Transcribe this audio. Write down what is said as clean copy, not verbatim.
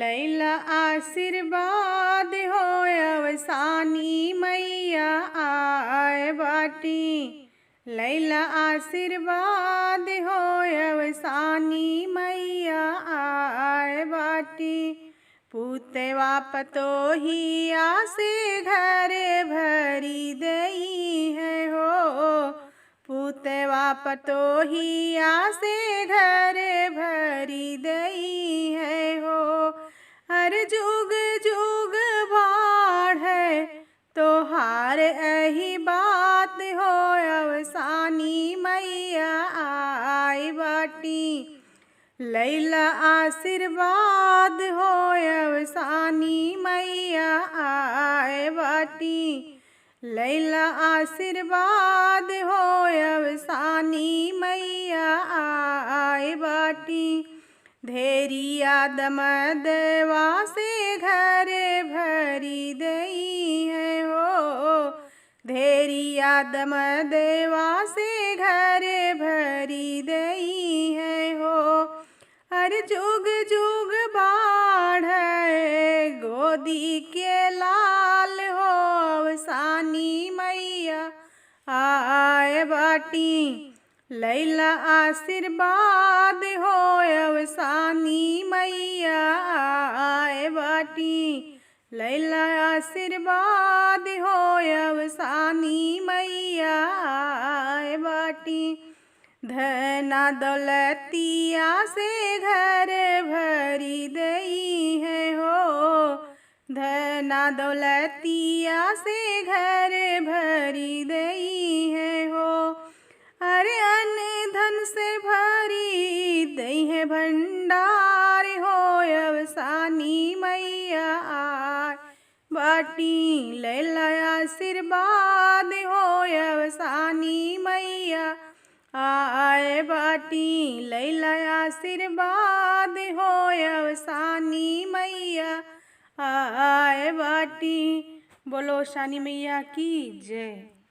लैला आशीर्वाद हो अवसानी मैया आए बाटी। लैला आशीर्वाद हो अवसानी मैया आए बाटी। पूतवा पतोहिया से घरे भरी दई है हो। पूतवा पतोहिया से घरे भरी दई है हो। हर जुग जुग बाढ़े तोहार यही बात हो अवसानी मैया आई बाटी। लैला आशीर्वाद हो अवसानी मैया आए बाटी। लैला आशीर्वाद हो अवसानी मैया आए बाटी। धेरिया दमदवा से घरे भरी दई है हो। धेरिया दमदवा से घरे भरी दई है हो। हर जुग जुग बाढ़े गोदी के लाल हो अवसानी मैया आए बाटी। लैला आशीर्वाद हो अवसानी मैया आए बाटी। लैला आशीर्वाद हो अवसानी मैया आए बाटी। धना दौलतिया से घर भरी दई है हो। धना दौलतिया से घर भरी दई है हो। अरे अन्न धन से भरी दई है भंडार हो अवसानी मैया आए बाटी। लैला आशीर्वाद हो अवसानी मैया आए बाटी। लैला आशीर्वाद हो अवसानी मैया आए बाटी। बोलो अवसानी मैया की जय।